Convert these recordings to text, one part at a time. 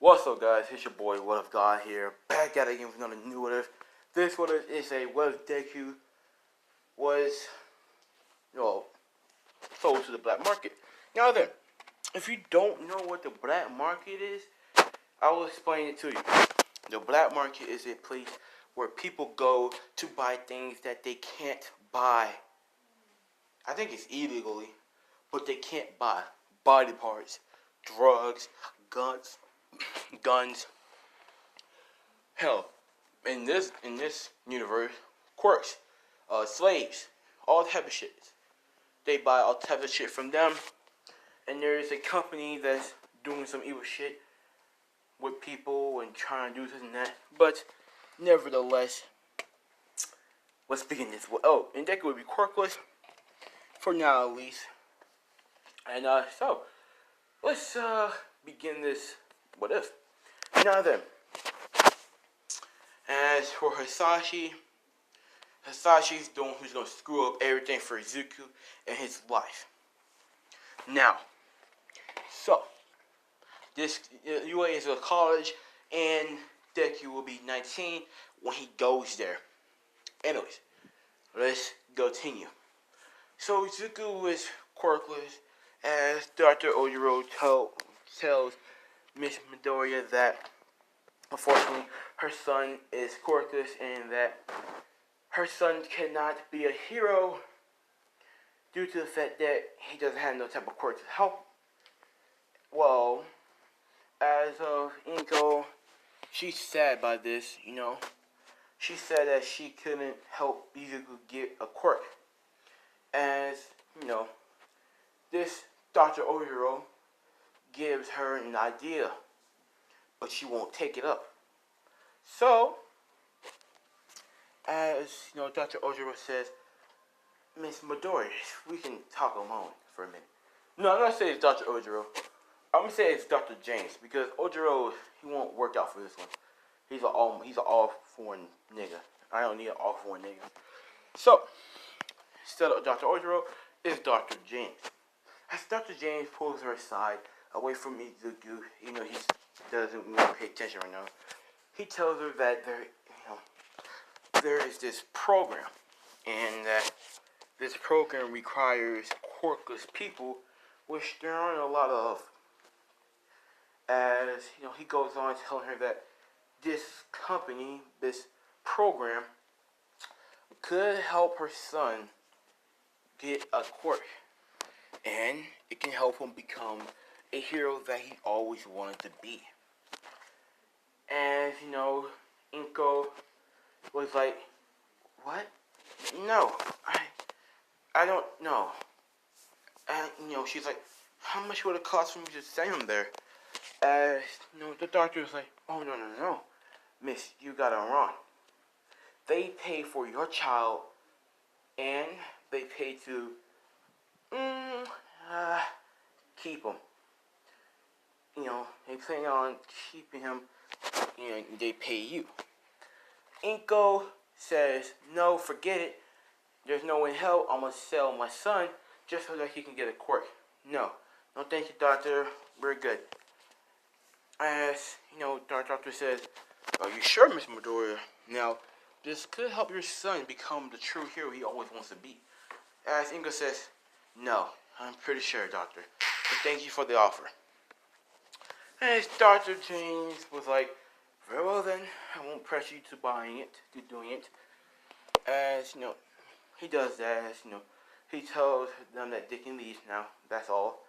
What's up, guys? It's your boy, What If God here, back at it again with another new What If. This What If is a What If Deku was, sold to the black market. Now then, if you don't know what the black market is, I will explain it to you. The black market is a place where people go to buy things that they can't buy. I think it's illegally, but they can't buy body parts, drugs, guns. Hell, in this universe, quirks, slaves, all type of shit. They buy all types of shit from them, and there is a company that's doing some evil shit with people and trying to do this and that. But nevertheless, let's begin this. Oh, and Deku would be quirkless for now at least. And so let's begin this. What if? Now then, as for Hisashi, Hisashi's the one who's gonna screw up everything for Izuku and his life. Now, so this UA is a college, and Deku will be 19 when he goes there. Anyways, let's continue. So Izuku is quirkless, as Dr. Ojiro tells Miss Midoriya that unfortunately her son is quirkless and that her son cannot be a hero due to the fact that he doesn't have no type of quirk to help. Well, as of Inko, she's sad by this, She said that she couldn't help Izuku get a quirk. As, this Dr. Ojiro gives her an idea, but she won't take it up. So, as, Dr. Ojiro says, Miss Midori, we can talk alone for a minute. No, I'm not saying it's Dr. Ojiro. I'm gonna say it's Dr. James, because Ojiro, he won't work out for this one. He's an all-foreign nigga. I don't need an all-foreign nigga. So, instead of Dr. Ojiro, it's Dr. James. As Dr. James pulls her aside, away from Izuku, he doesn't want to pay attention right now. He tells her that there is this program, and that this program requires quirkless people, which there aren't a lot of. As he goes on telling her that this company, this program, could help her son get a quirk, and it can help him become a hero that he always wanted to be. And Inko was like, "What? No, I don't know." And she's like, "How much would it cost for me to send him there?" As the doctor was like, "Oh no, miss, you got it wrong. They pay for your child, and they pay to keep him. They plan on keeping him, and they pay you." Inko says, "No, forget it. There's no way in hell I'm gonna sell my son just so that he can get a quirk. No, thank you, doctor. We're good." As doctor says, "Are you sure, Miss Midoriya? Now, this could help your son become the true hero he always wants to be." As Inko says, "No, I'm pretty sure, doctor. But thank you for the offer." And Dr. James was like, "Very well then, I won't press you to doing it." As he does that. As he tells them that they can leave now. That's all.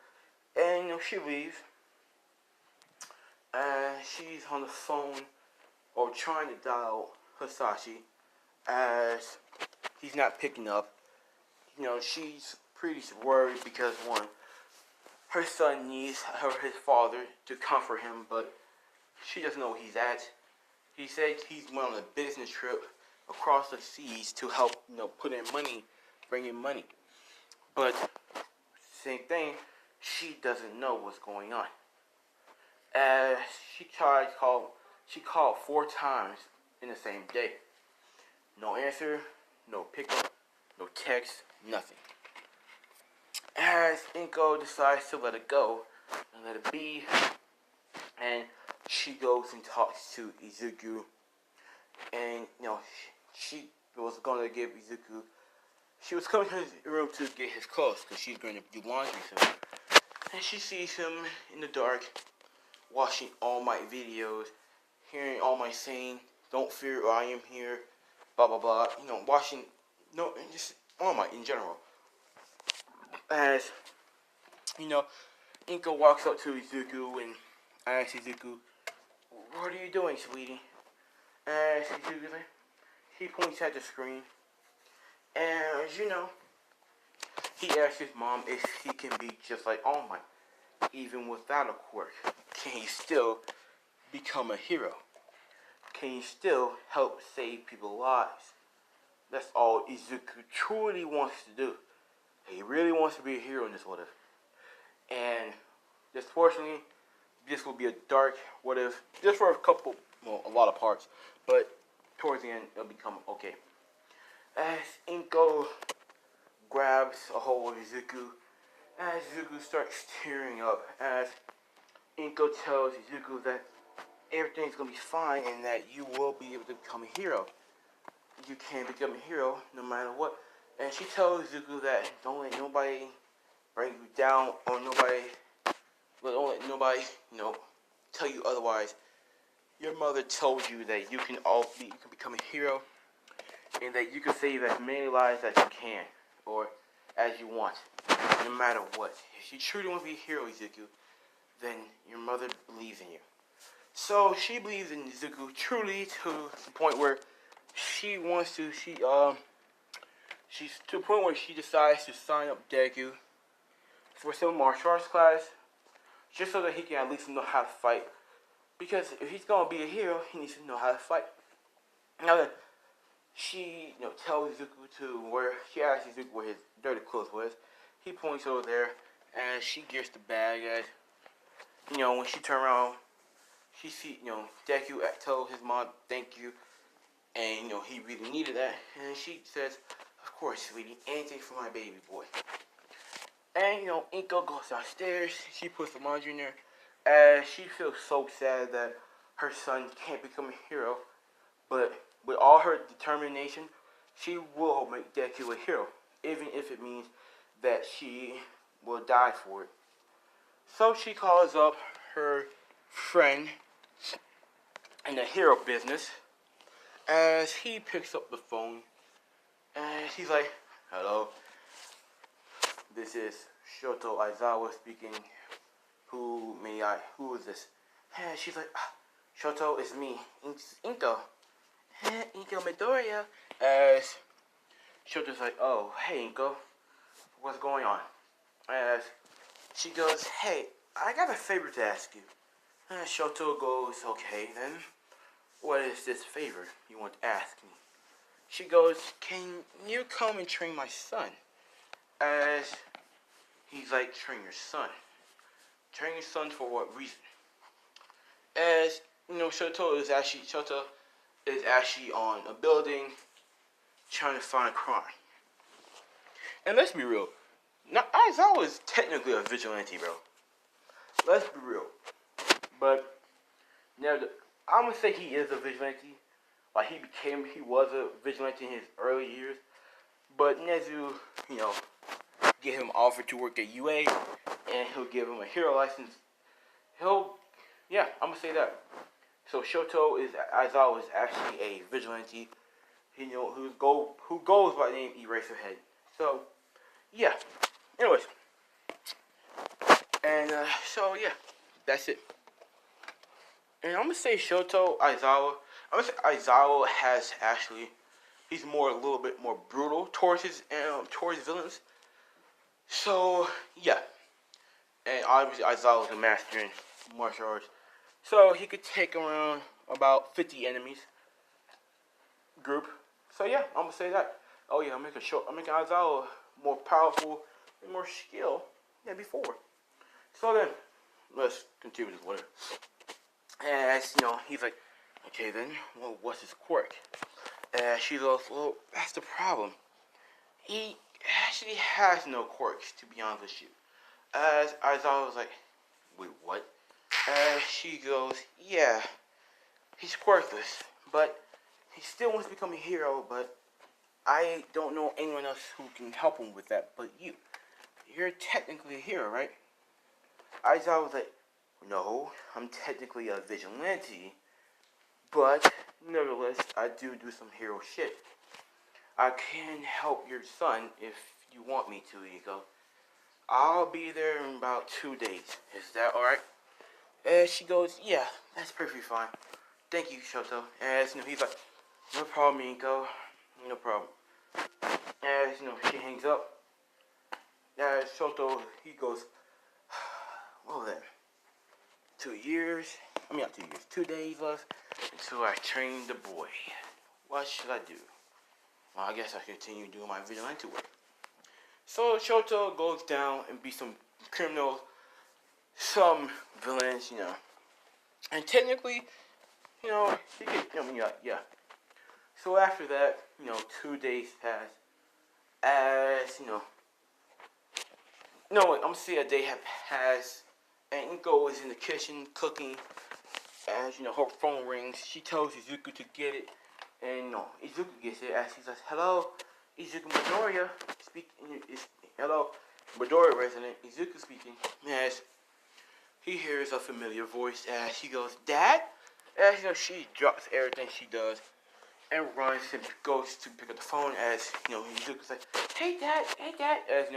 And she leaves. And she's on the phone or trying to dial Hisashi, as he's not picking up. She's pretty worried because one, her son needs his father to comfort him, but she doesn't know where he's at. He said he's went on a business trip across the seas to help, put in money, bring in money. But same thing, she doesn't know what's going on. As she called 4 times in the same day. No answer, no pickup, no text, nothing. As Inko decides to let it go and let it be, and she she goes and talks to Izuku, and she was gonna give Izuku. She was coming to his room to get his clothes because she's going to do laundry soon. And she sees him in the dark, watching all my videos, hearing all my saying, "Don't fear, I am here," blah blah blah. Watching, just all my in general. As Inko walks up to Izuku and asks Izuku, "What are you doing, sweetie?" And Izuku, he points at the screen, and he asks his mom if he can be just like All Might, even without a quirk. Can he still become a hero? Can he still help save people's lives? That's all Izuku truly wants to do. He really wants to be a hero in this what if. And just fortunately, this will be a dark what if, just for a lot of parts, but towards the end, it'll become okay. As Inko grabs a hold of Izuku, as Izuku starts tearing up, as Inko tells Izuku that everything's gonna be fine and that you will be able to become a hero. You can become a hero no matter what. And she tells Izuku that don't let nobody bring you down, or don't let nobody, tell you otherwise. Your mother told you that you can become a hero, and that you can save as many lives as you can, or as you want, no matter what. If you truly want to be a hero, Izuku, then your mother believes in you. So she believes in Izuku truly to the point where she's to the point where she decides to sign up Deku for some martial arts class, just so that he can at least know how to fight. Because if he's gonna be a hero, he needs to know how to fight. Now then, she tells Izuku she asks Izuku where his dirty clothes was. He points over there, and she gets the bag. As when she turns around, she sees Deku told his mom thank you, and he really needed that. And she says, "Of course, sweetie, anything for my baby boy." And Inko goes downstairs. She puts the laundry in there, as she feels so sad that her son can't become a hero, but with all her determination, she will make Deku a hero, even if it means that she will die for it. So she calls up her friend in the hero business, as he picks up the phone, and he's like, "Hello, this is Shoto Aizawa speaking. Who is this?" And she's like, "Shoto, it's me, Inko. Inko Midoriya." As Shoto's like, "Oh, hey Inko, what's going on?" As she goes, "Hey, I got a favor to ask you." And Shoto goes, "Okay then, what is this favor you want to ask me?" She goes, "Can you come and train my son?" As he's like, "Train your son? Train your son for what reason?" As Shoto is actually on a building trying to find crime. And let's be real. Now, Aizawa is technically a vigilante, bro. Let's be real. But now, I'm gonna say he is a vigilante. Like he was a vigilante in his early years. But Nezu, get him offered to work at UA, and he'll give him a hero license. I'm gonna say that. So Aizawa is actually a vigilante. Who goes by the name Eraserhead. So, yeah. Anyways, and that's it. And I'm gonna say Aizawa. I'm gonna say Aizawa he's a little bit more brutal towards villains. So yeah, and obviously Aizawa is a master in martial arts, so he could take around about 50 enemies group. So yeah, I'm gonna say that. Oh yeah, I'm making Aizawa more powerful and more skilled than before. So then, let's continue this later. And he's like, "Okay then, well, what's his quirk?" And she goes, "Well, that's the problem. He actually has no quirks, to be honest with you." As Aizawa was like, "Wait, what?" she goes, yeah, he's quirkless, but he still wants to become a hero, but I don't know anyone else who can help him with that but you. You're technically a hero, right? Aizawa was like, no, I'm technically a vigilante, but nevertheless, I do some hero shit. I can help your son if you want me to, Inko. I'll be there in about 2 days. Is that alright? And she goes, yeah, that's perfectly fine. Thank you, Shoto. And he's like, no problem, Inko. No problem. And she hangs up. And Shoto, he goes, well then, 2 years. I mean, not 2 years. 2 days left until I train the boy. What should I do? Well, I guess I continue doing my vigilante work. So Shoto goes down and beats some criminals, some villains, And technically, he could, yeah. So after that, 2 days pass. As, no, I'm gonna say a day had passed, and Inko is in the kitchen cooking. As, her phone rings, she tells Izuku to get it, and, Izuku gets it, as he says, hello, Izuku Midoriya, hello, Midoriya resident, Izuku speaking, as he hears a familiar voice, as he goes, Dad? As, she drops everything she does, and runs and goes to pick up the phone, as, Izuku's like, hey Dad, as,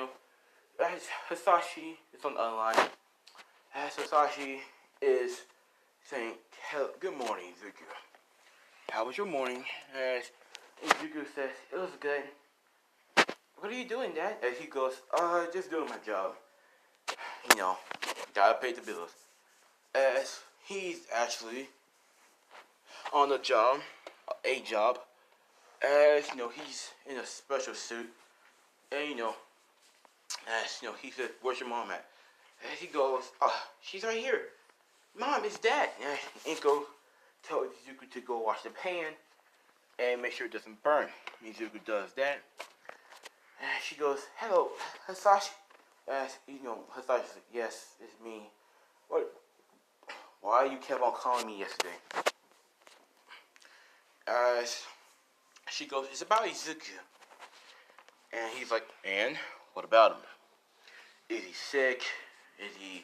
as Hisashi is on the other line, as Hisashi is saying, good morning, Izuku. How was your morning? As Izuku says, it was good. What are you doing, Dad? As he goes, just doing my job. Gotta pay the bills. As he's actually on a job, as, he's in a special suit. And, as, he says, where's your mom at? As he goes, she's right here. Mom, it's Dad. And Inko tells Izuku to go wash the pan and make sure it doesn't burn. Izuku does that. And she goes, hello, Hisashi. As, Hisashi's like, yes, it's me. Why you kept on calling me yesterday? As she goes, it's about Izuku. And he's like, and? What about him? Is he sick? Is he in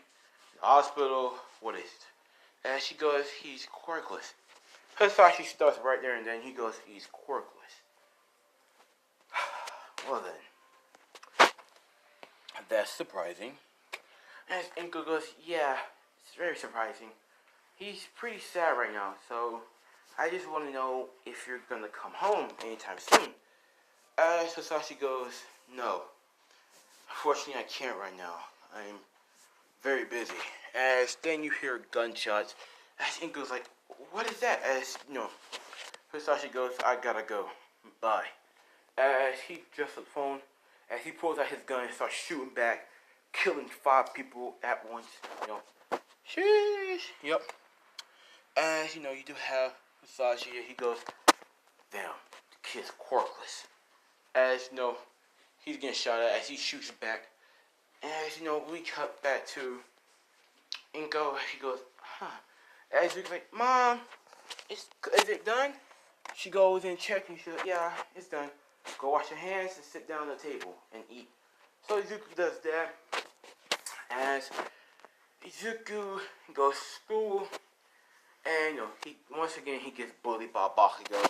the hospital? What is it? And she goes, he's quirkless. Hisashi starts right there and then he goes, he's quirkless. Well then, that's surprising. And Inko goes, yeah, it's very surprising. He's pretty sad right now, so I just want to know if you're going to come home anytime soon. As Hisashi goes, no. Unfortunately, I can't right now. I'm very busy. As then you hear gunshots. As Inko's like, what is that? As, Hisashi goes, I gotta go. Bye. As he drops the phone, as he pulls out his gun and starts shooting back, killing 5 people at once. Sheesh. Yep. As, you do have Hisashi, he goes, damn, the kid's quirkless. As, he's getting shot at as he shoots back. As, we cut back to Inko. He goes, As he's like, Mom, is it done? She goes and checks and she's like, yeah, it's done. Go wash your hands and sit down at the table and eat. So Izuku does that. As Izuku goes to school, and he once again he gets bullied by Bakugo.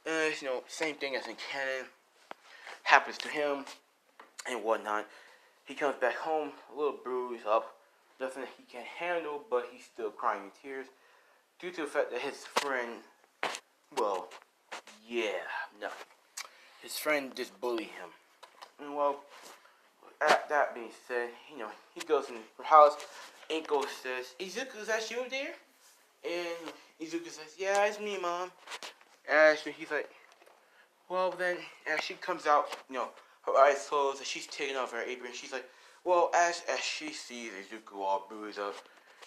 And same thing as in canon happens to him and whatnot. He comes back home a little bruised up, nothing that he can handle, but he's still crying in tears due to the fact that his friend, his friend just bullied him. And that being said, he goes in the house. Inko says, Izuku, is that you there? And Izuku says, yeah, it's me, Mom. And he's like, well then, as she comes out, her eyes closed, and she's taking off her apron. She's like, well, as she sees Izuku all bruised up,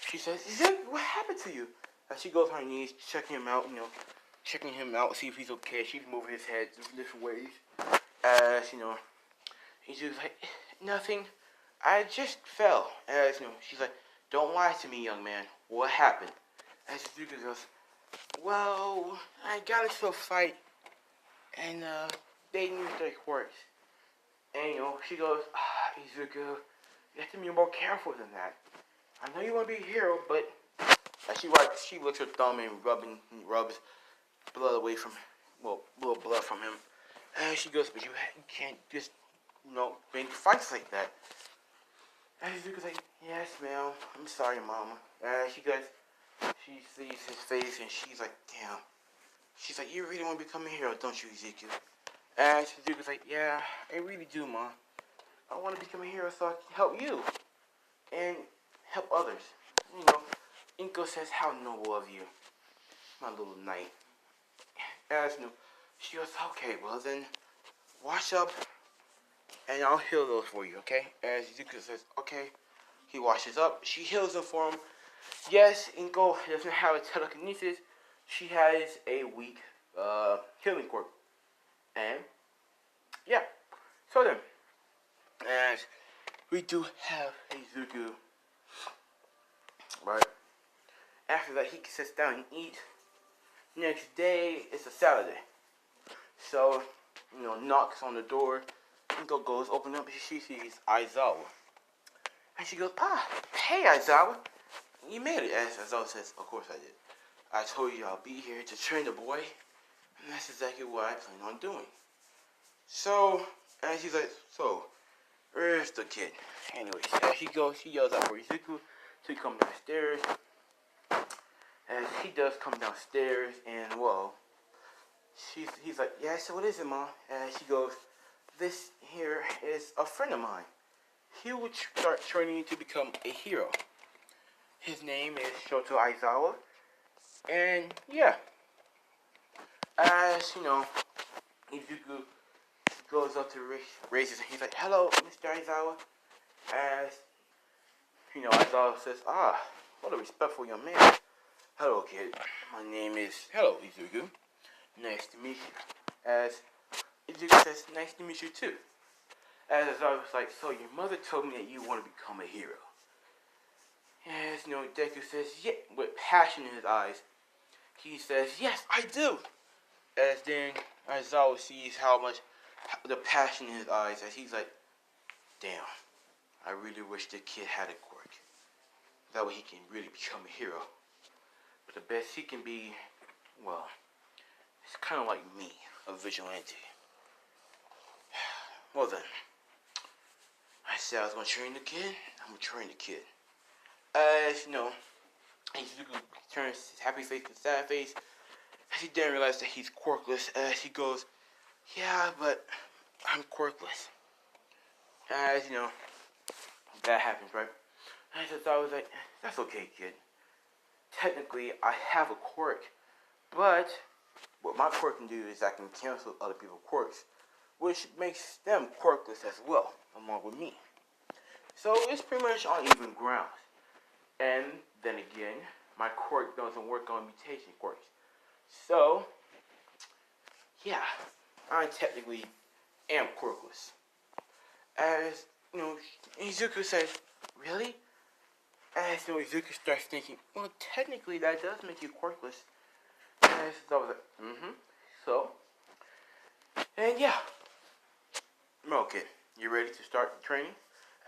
she says, Izuku, what happened to you? As she goes on her knees, checking him out, see if he's okay. She's moving his head different ways. As, Izuku's like, nothing, I just fell. As, she's like, don't lie to me, young man. what happened? And Izuku goes, well, I got into a fight, and they knew their quirks. And she goes, Izuku, you have to be more careful than that. I know you want to be a hero, but she licks her thumb and rubs blood away from, little blood from him. And she goes, but you can't just, make fights like that. And Izuku's like, yes, ma'am. I'm sorry, Mama. And she sees his face, and she's like, damn. She's like, you really want to become a hero, don't you, Izuku? And Izuku's like, yeah, I really do, Mom. I want to become a hero so I can help you and help others. Inko says, how noble of you, my little knight. As she goes, okay, well then, wash up, and I'll heal those for you, okay? As Izuku says, okay. He washes up. She heals them for him. Yes, Inko doesn't have a telekinesis. She has a weak healing quirk. And, yeah. So then, as we do have Izuku, right? After that, he sits down and eats. Next day, it's a Saturday. So, knocks on the door. Inko goes, open up, she sees Aizawa. And she goes, hey Aizawa, you made it. As Aizawa says, of course I did. I told you I'll be here to train the boy, and that's exactly what I plan on doing. So, and she's like, so, where's the kid? Anyways, as she yells out for Izuku to come downstairs. And he does come downstairs, and he's like, yeah, so what is it, Mom? And she goes, this here is a friend of mine. He would start training to become a hero. His name is Shoto Aizawa. And yeah, as Izuku goes up to raises, and he's like, hello, Mr. Aizawa. As Aizawa says, what a respectful young man. Hello, kid. My name is Izuku. Nice to meet you. As Izuku says, nice to meet you too. As I was like, so your mother told me that you want to become a hero. As Deku says, yeah, with passion in his eyes. He says, yes, I do. As then Aizawa sees how much the passion in his eyes, as he's like, damn, I really wish the kid had a quirk. That way he can really become a hero. But the best he can be, it's kind of like me, a vigilante. Well then, I said I was going to train the kid. I'm going to train the kid. As Izuku turns his happy face to sad face. As he didn't realize that he's quirkless. As he goes, yeah, but I'm quirkless. As that happens, right? And I was like, that's okay, kid. Technically, I have a quirk. But what my quirk can do is I can cancel other people's quirks, which makes them quirkless as well, along with me. So it's pretty much on even grounds. And then again, my quirk doesn't work on mutation quirks. So, yeah, I technically am quirkless. As, Izuku says, really? As Izuku starts thinking, well, technically that does make you quirkless. And so I was like, So, and yeah. Okay, you ready to start training?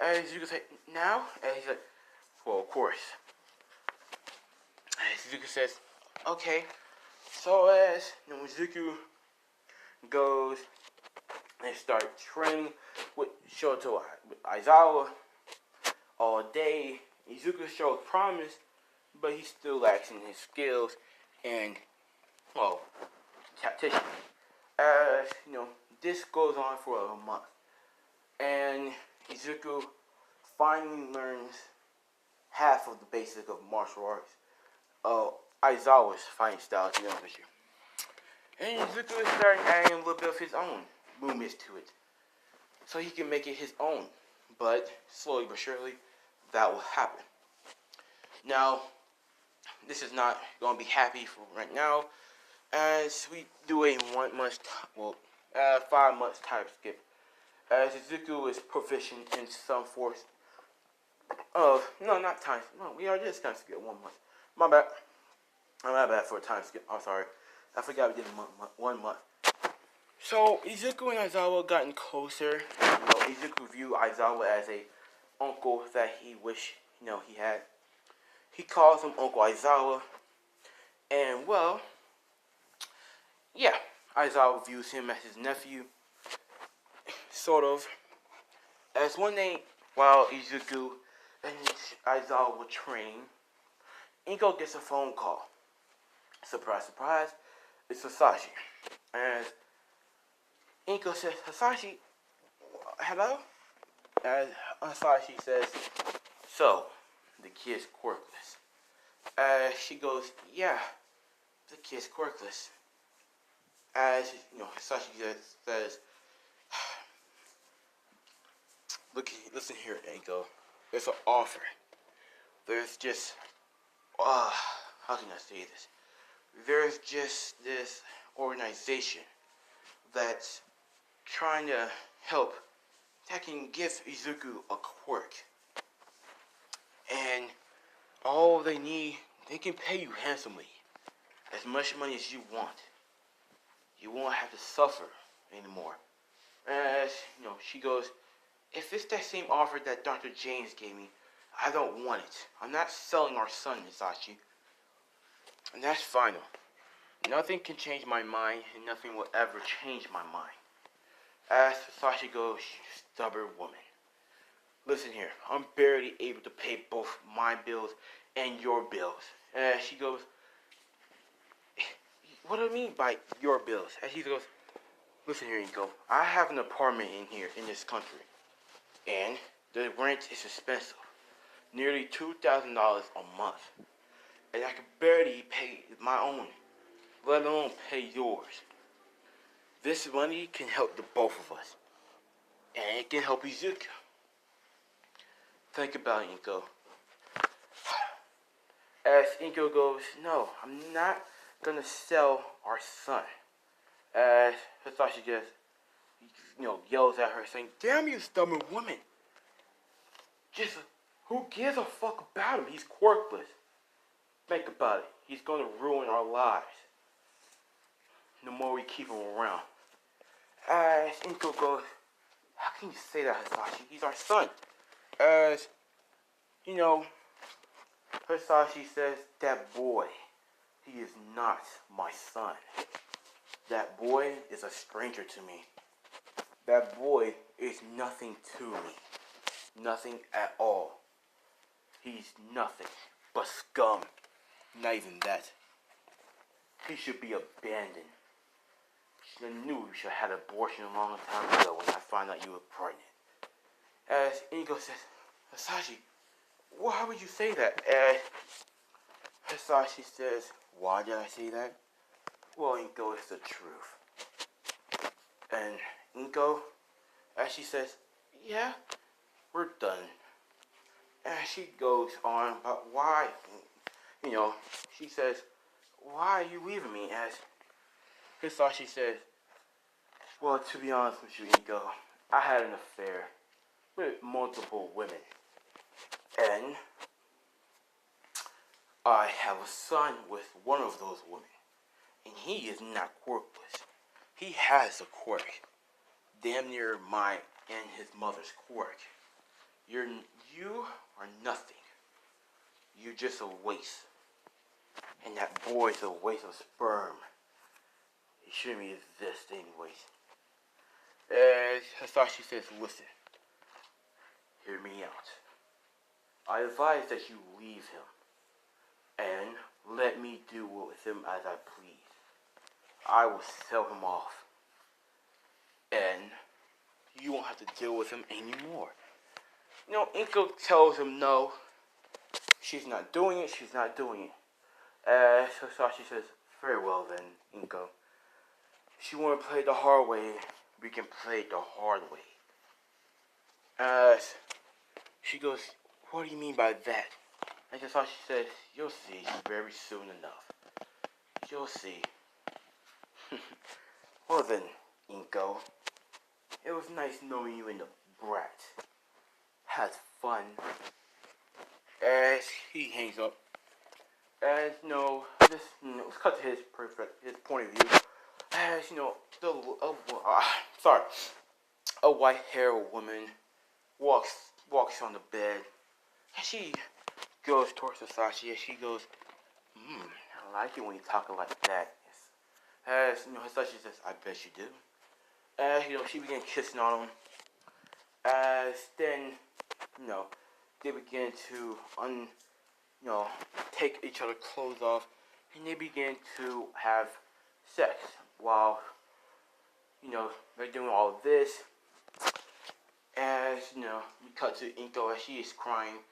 As Izuku says, now? And he's like, well, of course. As Izuku says, okay. So as Izuku goes and starts training with Aizawa all day, Izuku shows promise, but he still lacks in his skills and, tactician. As, this goes on for a month. And Izuku finally learns half of the basics of martial arts. Aizawa's fighting style, to be honest with you. And Izuku is starting adding a little bit of his own movements to it. So he can make it his own. But slowly but surely, that will happen. Now, this is not going to be happy for right now, as we do a 1 month, 5 months time skip. As Izuku is proficient in some force of, we are just going to skip 1 month. My bad. My bad for a time skip. I'm sorry. I forgot we did 1 month. So Izuku and Aizawa gotten closer. Izuku viewed Aizawa as a uncle that he wished he had. He calls him Uncle Aizawa, and well, yeah, Aizawa views him as his nephew, sort of. As one day, while Izuku and Aizawa were training, Inko gets a phone call. Surprise, surprise, it's Hisashi. And Inko says, Hisashi, hello? And Hisashi says, so, the kid's quirkless. She goes, yeah, the kid's quirkless. As, Hisashi says, listen here, Inko. There's an offer. There's just, how can I say this? There's just this organization that's trying to help that can give Izuku a quirk. And all they need, they can pay you handsomely. As much money as you want. You won't have to suffer anymore. As, she goes, if it's that same offer that Dr. James gave me, I don't want it. I'm not selling our son, Hisashi. And that's final. Nothing can change my mind, and nothing will ever change my mind. As Hisashi goes, you stubborn woman. Listen here, I'm barely able to pay both my bills and your bills. And she goes, what do I mean by your bills? And she goes, listen here, Inko, I have an apartment in here, in this country. And the rent is expensive. Nearly $2,000 a month. And I can barely pay my own, let alone pay yours. This money can help the both of us. And it can help Izuku. Think about it, Inko. As Inko goes, no, I'm not gonna sell our son. As Hisashi just, yells at her saying, damn you stubborn woman. Just, who gives a fuck about him? He's quirkless. Think about it. He's gonna ruin our lives. The more we keep him around. As Inko goes, how can you say that, Hisashi? He's our son. As, Hisashi says, that boy, he is not my son. That boy is a stranger to me. That boy is nothing to me. Nothing at all. He's nothing but scum. Not even that. He should be abandoned. I knew you should have had an abortion a long time ago when I found out you were pregnant. As Inko says, Hisashi, why would you say that? As Hisashi says, why did I say that? Well, Inko, it's the truth. And Inko, as she says, yeah, we're done. And she goes on about why, she says, why are you leaving me? As Hisashi says, well, to be honest with you, Inko, I had an affair with multiple women. And I have a son with one of those women. And he is not quirkless. He has a quirk. Damn near mine and his mother's quirk. You are nothing. You're just a waste. And that boy's a waste of sperm. He shouldn't exist anyways. As Hisashi says, listen. Hear me out. I advise that you leave him. And let me do with him as I please. I will sell him off. And you won't have to deal with him anymore. Inko tells him no. She's not doing it. She's not doing it. As Hisashi says, very well then, Inko. If you want to play the hard way, we can play it the hard way. As she goes, what do you mean by that? And Hisashi says, you'll see very soon enough. You'll see. Well then, Inko. It was nice knowing you in the brat. Had fun. As he hangs up. As you know, this let's cut to his point of view. As you know, sorry, a white-haired woman walks on the bed, and she goes towards Hisashi, and she goes, I like it when you talk like that. As you know, Hisashi says, I bet you do. As you know, she began kissing on him. As then, you know, they begin to take each other's clothes off, and they begin to have sex while they're doing all of this. As we cut to Inko as she is crying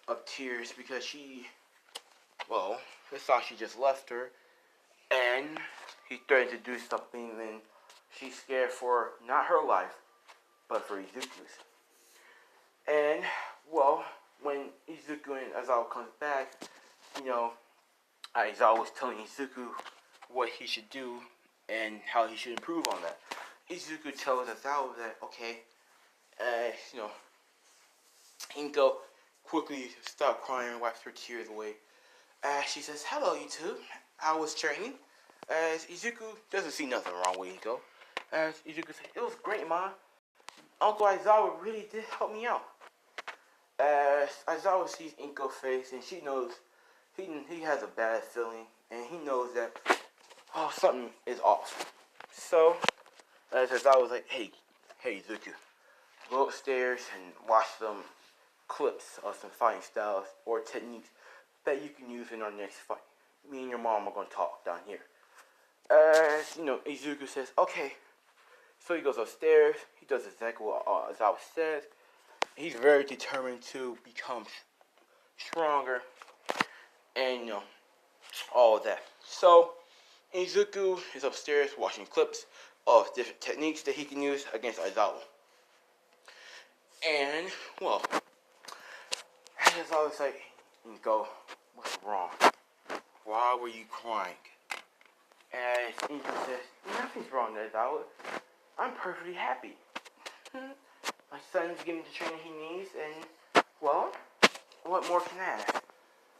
of tears because Hisashi just left her, and he threatened to do something, and she's scared for not her life, but for Izuku's. And when Izuku and Aizawa comes back, Aizawa was telling Izuku what he should do and how he should improve on that. Izuku tells Aizawa that, okay, Inko quickly stopped crying and wiped her tears away. She says, hello, you two. I was training. As Izuku doesn't see nothing wrong with Inko. As Izuku says, it was great, Ma. Uncle Aizawa really did help me out. As Aizawa sees Inko's face, and she knows he has a bad feeling, and he knows that something is off. So as Aizawa was like, hey Izuku, go upstairs and watch some clips of some fighting styles or techniques that you can use in our next fight. Me and your mom are gonna talk down here. As Izuku says, okay. So he goes upstairs. He does exactly what Aizawa says. He's very determined to become stronger, and all of that. So Izuku is upstairs watching clips of different techniques that he can use against Aizawa. And Aizawa's like, Inko, what's wrong? Why were you crying? And Inko says, nothing's wrong, Aizawa. I'm perfectly happy. My son's getting the training he needs, and what more can I ask?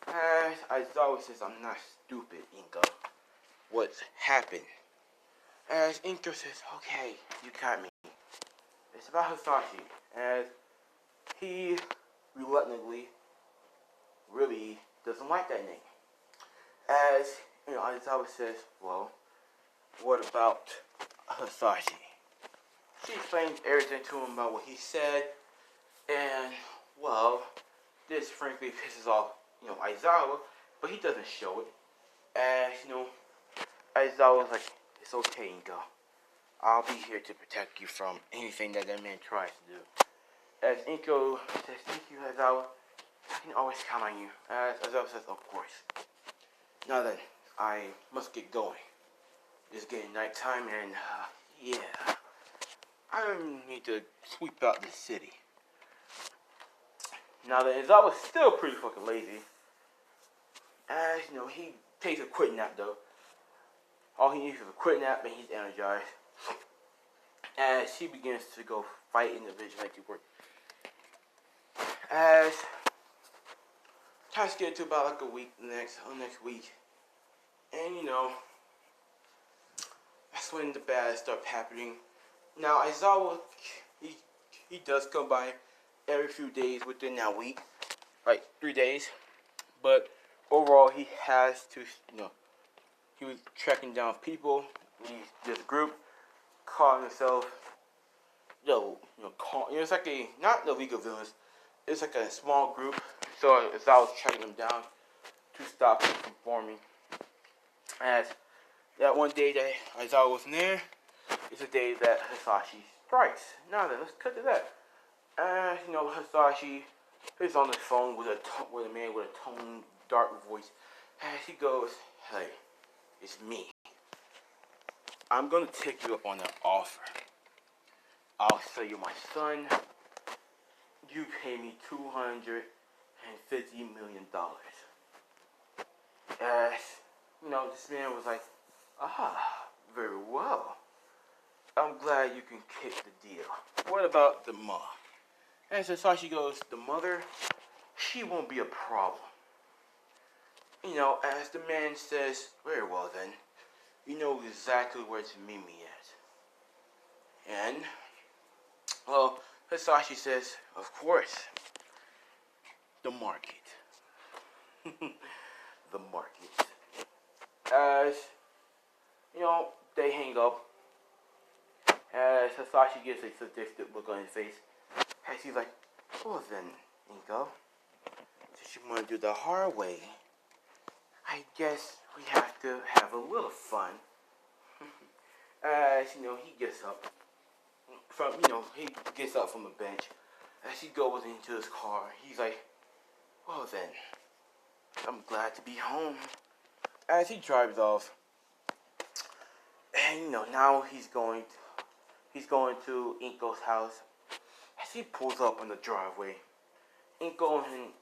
As Aizawa says, I'm not stupid, Inko. What's happened? As Inko says, okay, you got me. It's about Hisashi, as he reluctantly really doesn't like that name. As Aizawa says, what about Hisashi? She explains everything to him about what he said, and this frankly pisses off Aizawa, but he doesn't show it. As Aizawa's like, it's okay, Inko. I'll be here to protect you from anything that man tries to do. As Inko says, thank you, Aizawa. I can always count on you. As Aizawa says, of course. Now then, I must get going. It's getting nighttime, and I need to sweep out this city. Now that Aizawa's still pretty fucking lazy. As he takes a quick nap though. All he needs is a quick nap, and he's energized. As he begins to go fight in the vigilante work. As time to get to about like a week next week. And that's when the bad stuff happening. Now Aizawa, he does come by every few days within that week, like 3 days. But overall, he has to, he was tracking down people. This group called himself, it's like not the League of Villains. It's like a small group. So Aizawa was tracking them down to stop him from forming. As that one day that Aizawa wasn't there, it's a day that Hisashi strikes. Now then, let's cut to that. As Hisashi is on the phone with a man with a tone dark voice. As he goes, hey, it's me. I'm gonna take you up on that offer. I'll sell you my son. You pay me $250 million. As this man was like, very well. I'm glad you can kick the deal. What about the mom? And Hisashi goes, the mother, she won't be a problem. as the man says, very well then, you know exactly where to meet me at. And, well, Hisashi says, of course, the market. The market. As, they hang up, as Hisashi gets a sadistic look on his face, as he's like, well then, Inko, since you want to do the hard way, I guess we have to have a little fun. As, he gets up from the bench. As he goes into his car, he's like, well then, I'm glad to be home. As he drives off, and now he's going to Inko's house. As he pulls up in the driveway, Inko and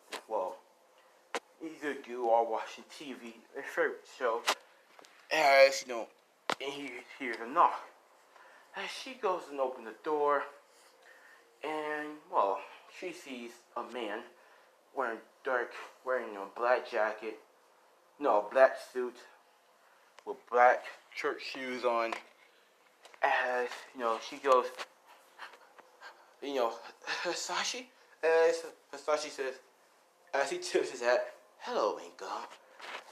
Izuku are watching TV, their favorite show. As and he hears a knock. As she goes and opens the door, and she sees a man wearing a black jacket, black suit with black church shoes on. As she goes, Hisashi. As Hisashi says, as he tips his hat, hello, Inko.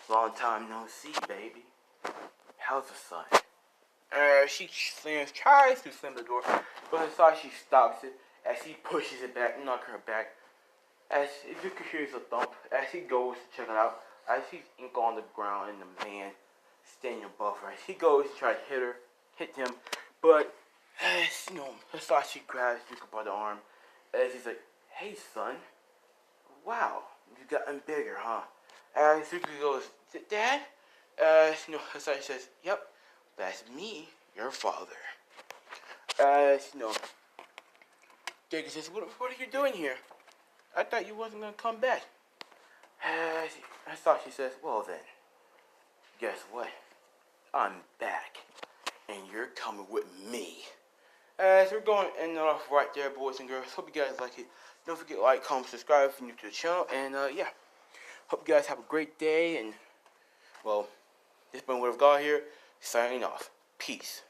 Long time no see, baby. How's the sun? She tries to slam the door, but Hisashi stops it as he pushes it back, knocking her back. As Izuku hears a thump, as he goes to check it out, as he's Inko on the ground and the man standing above her. As he goes to try to hit him, but as Hisashi grabs Izuku by the arm, as he's like, hey son, wow, you've gotten bigger, huh? As Izuku goes, Dad? Hisashi says, yep, that's me, your father. Deku says, what are you doing here? I thought you wasn't going to come back. Hisashi says, well then, guess what? I'm back, and you're coming with me. As we're going to end it off right there, boys and girls. Hope you guys like it. Don't forget to like, comment, subscribe if you're new to the channel. And, hope you guys have a great day. And, this has been Word of God here, signing off. Peace.